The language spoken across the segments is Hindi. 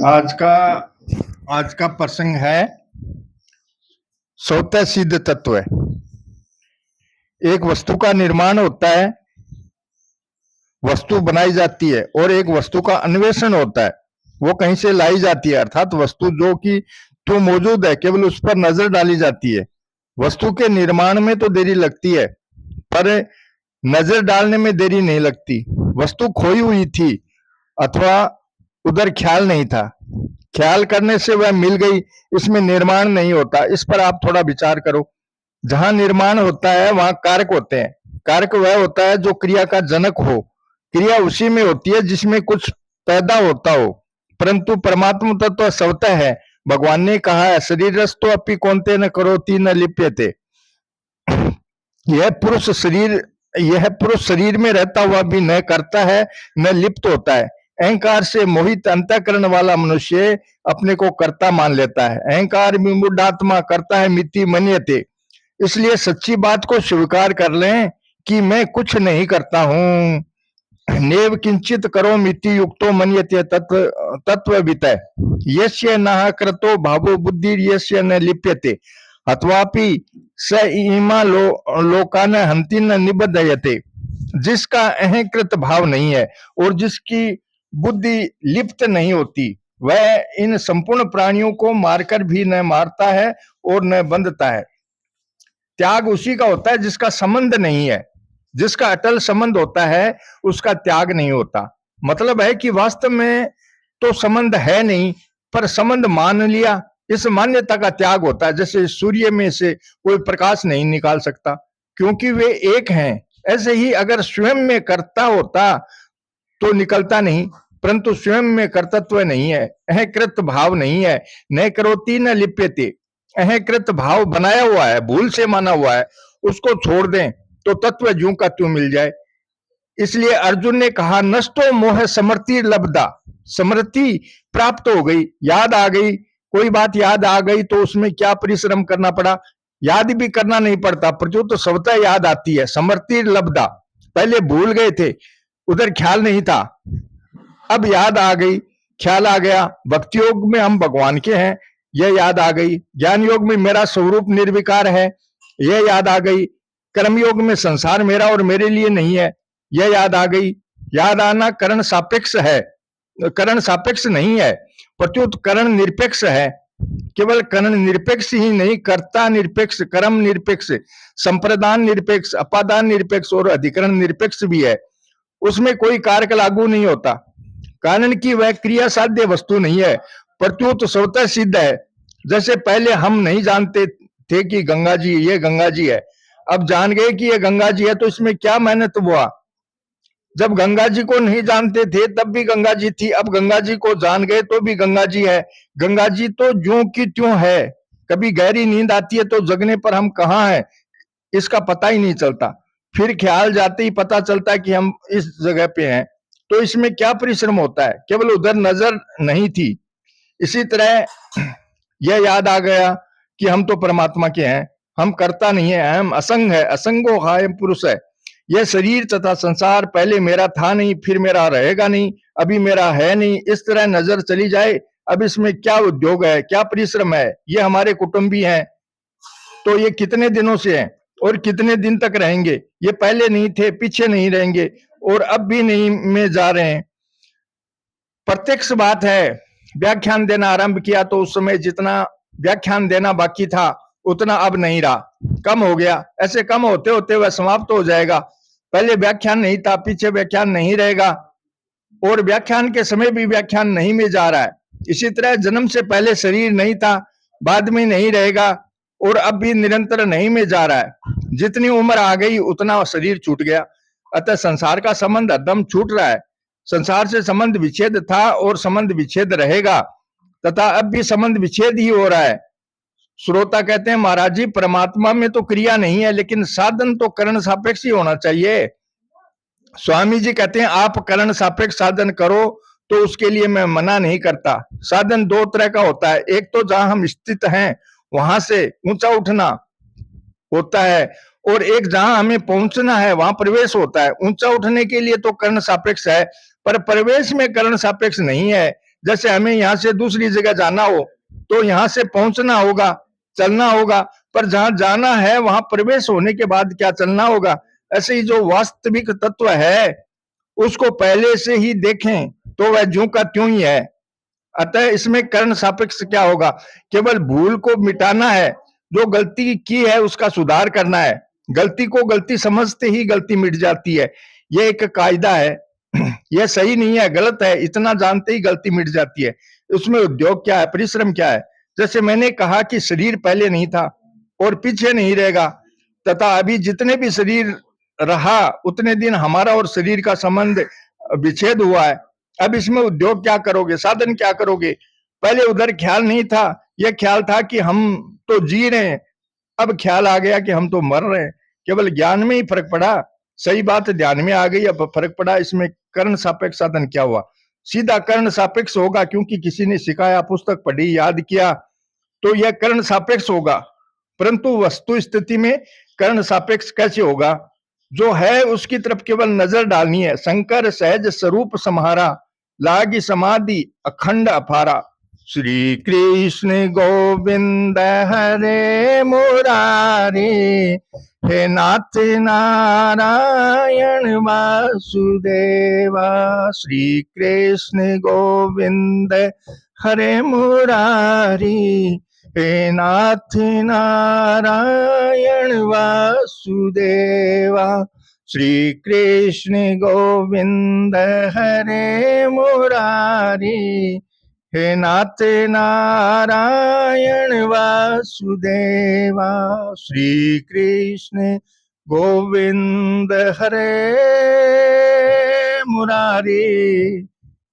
आज का आज का प्रसंग है स्वतः सिद्ध तत्व। एक वस्तु का निर्माण होता है, वस्तु बनाई जाती है, और एक वस्तु का अन्वेषण होता है, वो कहीं से लाई जाती है। अर्थात वस्तु जो कि तो मौजूद है, केवल उस पर नजर डाली जाती है। वस्तु के निर्माण में तो देरी लगती है, पर नजर डालने में देरी नहीं लगती। वस्तु खोई हुई थी अथवा उधर ख्याल नहीं था, ख्याल करने से वह मिल गई, इसमें निर्माण नहीं होता। इस पर आप थोड़ा विचार करो। जहां निर्माण होता है वहां कारक होते हैं। कारक वह होता है जो क्रिया का जनक हो। क्रिया उसी में होती है जिसमें कुछ पैदा होता हो, परंतु परमात्मा तत्व स्वतः है। भगवान ने कहा है, शरीरस्थो अपि कौन्तेय न करोति न लिप्यते। यह पुरुष शरीर में रहता हुआ भी न करता है न लिप्त होता है। अहंकार से मोहित अंतःकरण वाला मनुष्य अपने को कर्ता मान लेता है। अहंकार विमूढ़ आत्मा करता है मिति मन्यते। इसलिए सच्ची बात को स्वीकार कर लें कि मैं कुछ नहीं करता हूं। नेव किंचित करो मिति युक्तो मन्यते तत्ववित। यस्य न कृतो भावो बुद्धि यस्य न लिप्यते अथवापि स इमा लोकान हंति न निबद्धयते। जिसका अहंकृत भाव नहीं है और जिसकी बुद्धि लिप्त नहीं होती, वह इन संपूर्ण प्राणियों को मारकर भी न मारता है और न बंधता है। त्याग उसी का होता है जिसका संबंध नहीं है। जिसका अटल संबंध होता है उसका त्याग नहीं होता। मतलब है कि वास्तव में तो संबंध है नहीं, पर संबंध मान लिया, इस मान्यता का त्याग होता है। जैसे सूर्य में से कोई प्रकाश नहीं निकाल सकता क्योंकि वे एक हैं। ऐसे ही अगर स्वयं में कर्ता होता तो निकलता नहीं, परंतु स्वयं में कर्तृत्व नहीं है, अहंकृत भाव नहीं है। न करोति न लिप्यते। अहंकृत भाव बनाया हुआ है, भूल से माना हुआ है, उसको छोड़ दें तो तत्व ज्यों का त्यों मिल जाए। इसलिए अर्जुन ने कहा, नष्टो मोह समृति लब्धा। समृति प्राप्त हो गई, याद आ गई, कोई बात याद आ गई तो उसमें क्या परिश्रम करना पड़ा? याद भी करना नहीं पड़ता, प्रत्युत स्वतः याद आती है। समृति लब्धा, पहले भूल गए थे, उधर ख्याल नहीं था, अब याद आ गई, ख्याल आ गया। भक्ति योग में हम भगवान के हैं, यह याद आ गई। ज्ञान योग में मेरा स्वरूप निर्विकार है, यह याद आ गई। कर्म योग में संसार मेरा और मेरे लिए नहीं है, यह याद आ गई। याद आना करण सापेक्ष है, करण सापेक्ष नहीं है, प्रत्युत करण निरपेक्ष है। केवल करण निरपेक्ष ही नहीं, कर्ता निरपेक्ष, कर्म निरपेक्ष, संप्रदान निरपेक्ष, अपादान निरपेक्ष और अधिकरण निरपेक्ष भी है। उसमें कोई कारक लागू नहीं होता, कारण कि वह क्रिया साध्य वस्तु नहीं है, प्रत्युत स्वतः सिद्ध है। जैसे पहले हम नहीं जानते थे कि गंगा जी, ये गंगा जी है, अब जान गए कि ये गंगा जी है, तो इसमें क्या मेहनत हुआ? जब गंगा जी को नहीं जानते थे तब भी गंगा जी थी, अब गंगा जी को जान गए तो भी गंगा जी है। गंगा जी तो ज्यों की त्यों है। कभी गहरी नींद आती है तो जगने पर हम कहाँ हैं इसका पता ही नहीं चलता, फिर ख्याल जाते ही पता चलता है कि हम इस जगह पे हैं। तो इसमें क्या परिश्रम होता है? केवल उधर नजर नहीं थी। इसी तरह यह याद आ गया कि हम तो परमात्मा के हैं, हम करता नहीं है, हम असंग है, असंगो हायम पुरुष है। यह शरीर तथा संसार पहले मेरा था नहीं, फिर मेरा रहेगा नहीं, अभी मेरा है नहीं, इस तरह नजर चली जाए। अब इसमें क्या उद्योग है, क्या परिश्रम है? ये हमारे कुटुंबी हैं, तो ये कितने दिनों से हैं और कितने दिन तक रहेंगे? ये पहले नहीं थे, पीछे नहीं रहेंगे और अब भी नहीं में जा रहे हैं। प्रत्यक्ष बात है। व्याख्यान देना आरंभ किया तो उस समय जितना व्याख्यान देना बाकी था उतना अब नहीं रहा, कम हो गया। ऐसे कम होते होते वह समाप्त हो जाएगा। पहले व्याख्यान नहीं था, पीछे व्याख्यान नहीं रहेगा, और व्याख्यान के समय भी व्याख्यान नहीं में जा रहा है। इसी तरह जन्म से पहले शरीर नहीं था, बाद में नहीं रहेगा, और अब भी निरंतर नहीं में जा रहा है। जितनी उम्र आ गई उतना शरीर छूट गया। अतः संसार का संबंध एकदम छूट रहा है। संसार से संबंध विच्छेद था और संबंध विच्छेद रहेगा, तथा अब भी संबंध विच्छेद ही हो रहा है। श्रोता कहते हैं, महाराज जी परमात्मा में तो क्रिया नहीं है, लेकिन साधन तो करण सापेक्ष ही होना चाहिए। स्वामी जी कहते हैं, आप करण सापेक्ष साधन करो तो उसके लिए मैं मना नहीं करता। साधन दो तरह का होता है, एक तो जहां हम स्थित हैं वहां से ऊंचा उठना होता है, और एक जहां हमें पहुंचना है वहां प्रवेश होता है। ऊंचा उठने के लिए तो कर्ण सापेक्ष है, पर प्रवेश में करण सापेक्ष नहीं है। जैसे हमें यहाँ से दूसरी जगह जाना हो तो यहाँ से पहुंचना होगा, चलना होगा, पर जहां जाना है वहां प्रवेश होने के बाद क्या चलना होगा। ऐसे ही जो वास्तविक तत्व है उसको पहले से ही देखें तो वह ज्यों का त्यों ही है। अतः इसमें कर्ण सापेक्ष क्या होगा, केवल भूल को मिटाना है, जो गलती की है उसका सुधार करना है। गलती को गलती समझते ही गलती मिट जाती है, यह एक कायदा है। यह सही नहीं है, गलत है, इतना जानते ही गलती मिट जाती है। उसमें उद्योग क्या है, परिश्रम क्या है। जैसे मैंने कहा कि शरीर पहले नहीं था और पीछे नहीं रहेगा, तथा अभी जितने भी शरीर रहा उतने दिन हमारा और शरीर का संबंध विच्छेद हुआ है। अब इसमें उद्योग क्या करोगे, साधन क्या करोगे। पहले उधर ख्याल नहीं था, यह ख्याल था कि हम तो जी रहे हैं, अब ख्याल आ गया कि हम तो मर रहे हैं। केवल ज्ञान में ही फर्क पड़ा, सही बात ध्यान में आ गई, अब फर्क पड़ा। इसमें कर्ण सापेक्ष साधन क्या हुआ, सीधा कर्ण सापेक्ष होगा, क्योंकि किसी ने सिखाया, पुस्तक पढ़ी, याद किया, तो यह कर्ण सापेक्ष होगा। परंतु वस्तु स्थिति में कर्ण सापेक्ष कैसे होगा, जो है उसकी तरफ केवल नजर डालनी है। शंकर सहज स्वरूप सम्हारा, लागी समाधि अखंड अपारा। श्री कृष्ण गोविंद हरे मुरारी, हे नाथ नारायण वासुदेवा। श्री कृष्ण गोविंद हरे मुरारी, हे नाथ नारायण वासुदेवा। श्री कृष्ण गोविंद हरे मुरारी, हे नाथ नारायण वासुदेवा। श्री कृष्ण गोविंद हरे मुरारी,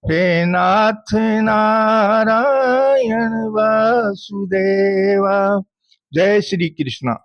हे नाथ नारायण वासुदेवा। जय श्री कृष्ण।